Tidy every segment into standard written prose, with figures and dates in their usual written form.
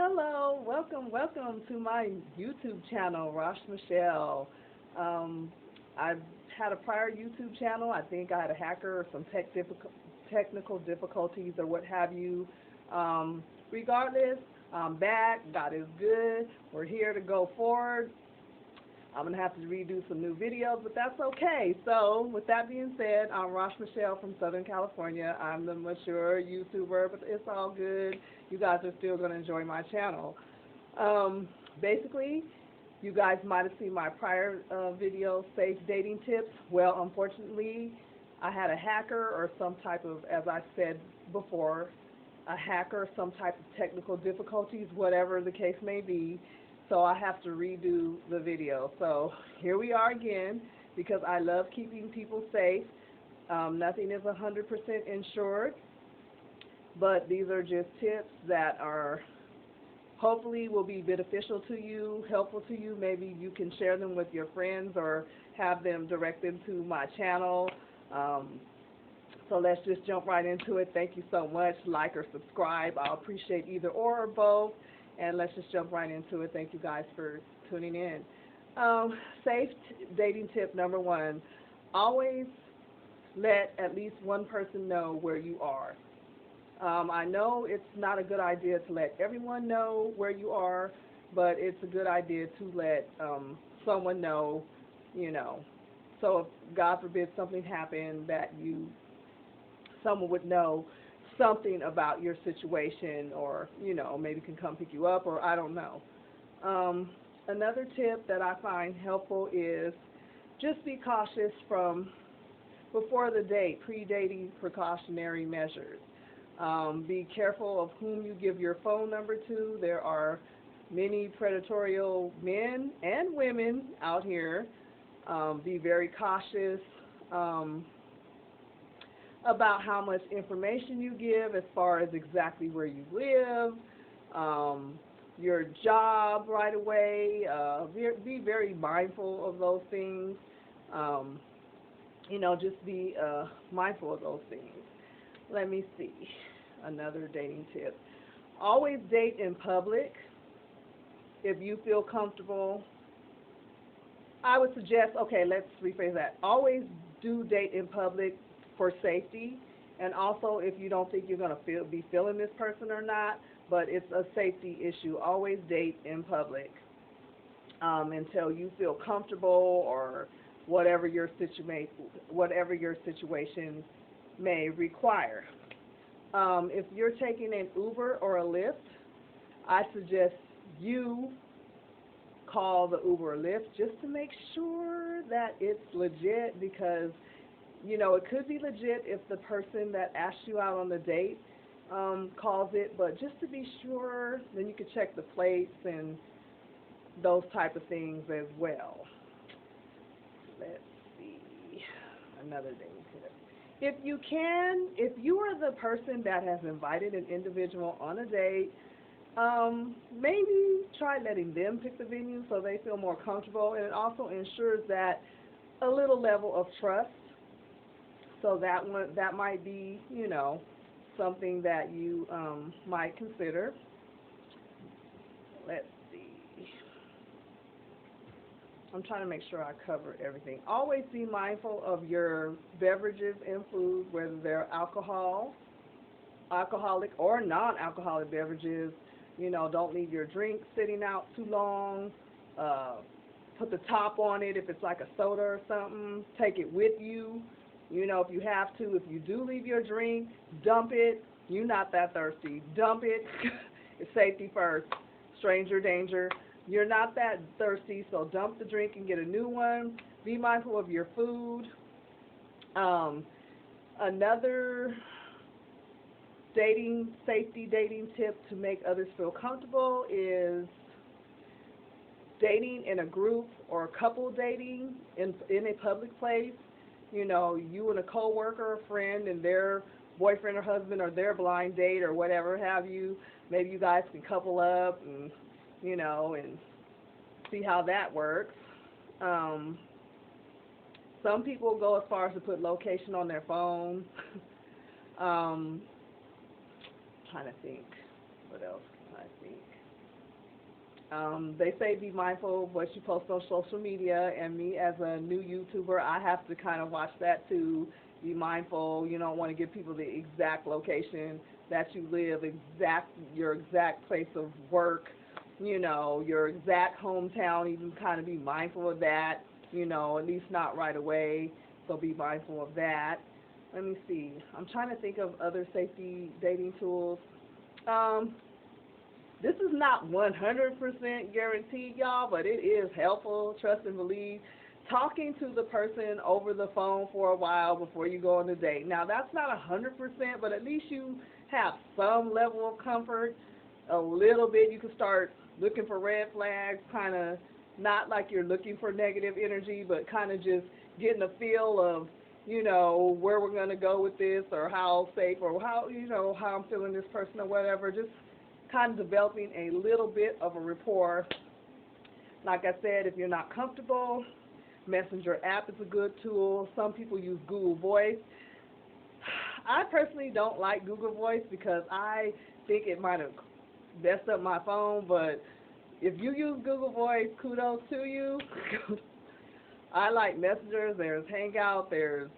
Hello, welcome to my YouTube channel, Rosh Michelle. Um, I've had a prior YouTube channel. I think I had a hacker or some technical difficulties or what have you. Regardless, I'm back. God is good. We're here to go forward. I'm going to have to redo some new videos, but that's okay. So, with that being said, I'm Rosh Michelle from Southern California. I'm the mature YouTuber, but it's all good. You guys are still going to enjoy my channel. Basically, you guys might have seen my prior video, Safe Dating Tips. Well, unfortunately, I had a hacker or some type of, as I said before, a hacker, some type of technical difficulties, whatever the case may be. So I have to redo the video. So here we are again because I love keeping people safe. Nothing is 100% insured, but these are just tips that are hopefully will be beneficial to you, helpful to you. Maybe you can share them with your friends or have them direct them to my channel. So let's just jump right into it. Thank you so much. Like or subscribe. I'll appreciate either or both. And let's just jump right into it. Thank you guys for tuning in. Safe dating tip number one, always let at least one person know where you are. I know it's not a good idea to let everyone know where you are, but it's a good idea to let someone know, you know. So if, God forbid, something happened that someone would know something about your situation, or maybe can come pick you up, or I don't know. Another tip that I find helpful is just be cautious from before the date, pre-dating precautionary measures. Be careful of whom you give your phone number to. There are many predatory men and women out here. Be very cautious about how much information you give as far as exactly where you live, your job right away. Be very mindful of those things. Just be mindful of those things. Let me see. Another dating tip. Always date in public if you feel comfortable. I would suggest, okay, let's rephrase that. Always do date in public for safety, and also if you don't think you're going to be feeling this person or not, but it's a safety issue. Always date in public until you feel comfortable, or whatever your situation may require. If you're taking an Uber or a Lyft, I suggest you call the Uber or Lyft just to make sure that it's legit, because it could be legit if the person that asked you out on the date calls it, but just to be sure, then you can check the plates and those type of things as well. Let's see, another dating tip. If you are the person that has invited an individual on a date, maybe try letting them pick the venue so they feel more comfortable, and it also ensures that a little level of trust. So that might be, something that you might consider. Let's see. I'm trying to make sure I cover everything. Always be mindful of your beverages and foods, whether they're alcoholic or non-alcoholic beverages. Don't leave your drink sitting out too long. Put the top on it if it's like a soda or something. Take it with you. If you have to, if you do leave your drink, dump it. You're not that thirsty. Dump it. It's safety first. Stranger danger. You're not that thirsty, so dump the drink and get a new one. Be mindful of your food. Another safety dating tip to make others feel comfortable is dating in a group or couple dating in a public place. You and a coworker or friend and their boyfriend or husband, or their blind date or whatever have you. Maybe you guys can couple up and and see how that works. Some people go as far as to put location on their phone. Trying to think. What else can I think? They say be mindful of what you post on social media, and me as a new YouTuber, I have to kind of watch that too. Be mindful. You don't want to give people the exact location that you live, your exact place of work, your exact hometown. Even kind of be mindful of that. At least not right away. So be mindful of that. Let me see. I'm trying to think of other safety dating tools. Um, this is not 100% guaranteed, y'all, but it is helpful, trust and believe. Talking to the person over the phone for a while before you go on a date. Now, that's not 100%, but at least you have some level of comfort, a little bit. You can start looking for red flags, kind of not like you're looking for negative energy, but kind of just getting a feel of, where we're going to go with this, or how safe, or how I'm feeling this person or whatever. Just kind of developing a little bit of a rapport. Like I said, if you're not comfortable, Messenger app is a good tool. Some people use Google Voice. I personally don't like Google Voice because I think it might have messed up my phone, but if you use Google Voice, kudos to you. I like Messenger. There's Hangout. There's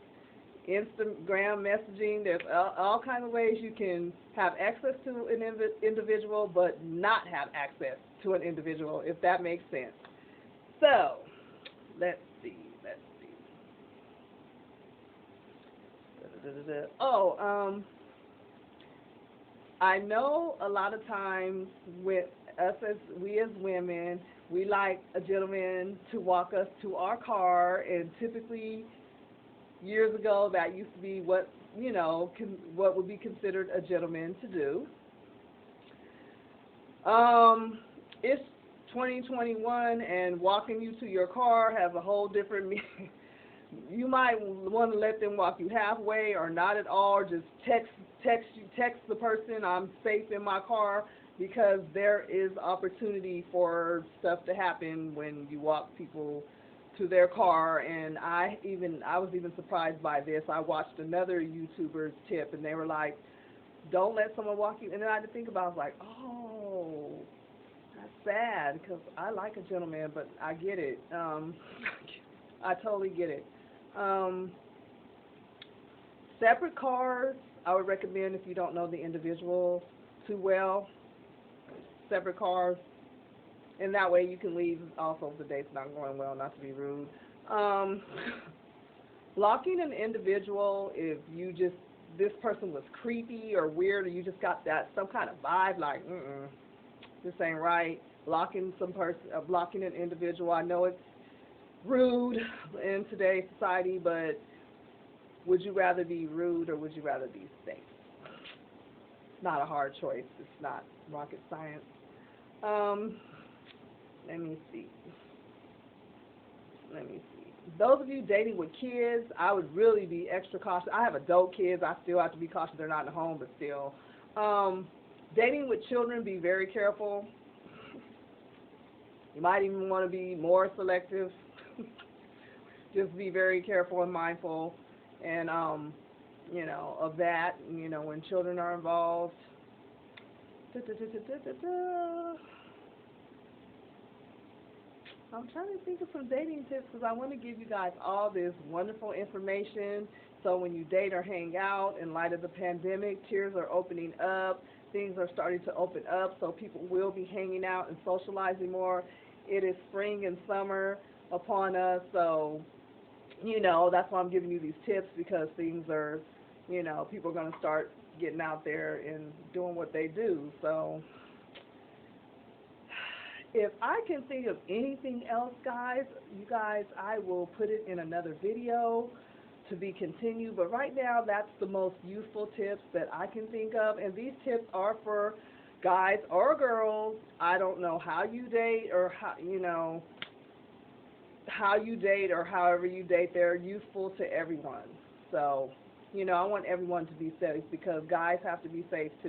Instagram messaging. There's all kinds of ways you can have access to an individual but not have access to an individual, if that makes sense. So, let's see. Oh, I know a lot of times with us we as women, we like a gentleman to walk us to our car, and typically years ago that used to be what what would be considered a gentleman to do. It's 2021, and walking you to your car has a whole different meaning. You might want to let them walk you halfway or not at all, or just text the person, I'm safe in my car, because there is opportunity for stuff to happen when you walk people to their car. And I was even surprised by this. I watched another YouTuber's tip, and they were like, don't let someone walk you. And then I had to think about it. I was like, oh, that's sad, because I like a gentleman, but I get it. I totally get it. Separate cars, I would recommend if you don't know the individual too well. Separate cars, and that way you can leave also if the date's not going well, not to be rude. Blocking an individual if this person was creepy or weird, or you just got that some kind of vibe like, this ain't right. Blocking an individual. I know it's rude in today's society, but would you rather be rude or would you rather be safe? Not a hard choice. It's not rocket science. Let me see. Those of you dating with kids, I would really be extra cautious. I have adult kids. I still have to be cautious. They're not at home, but still. Dating with children, be very careful. You might even want to be more selective. Just be very careful and mindful, and of that. When children are involved. I'm trying to think of some dating tips because I want to give you guys all this wonderful information. So when you date or hang out, in light of the pandemic, tiers are opening up. Things are starting to open up, so people will be hanging out and socializing more. It is spring and summer upon us, so, that's why I'm giving you these tips, because things are, people are going to start getting out there and doing what they do. So if I can think of anything else, you guys, I will put it in another video to be continued. But right now, that's the most useful tips that I can think of. And these tips are for guys or girls. I don't know how you date or how you date or however you date. They're useful to everyone. So, I want everyone to be safe, because guys have to be safe too.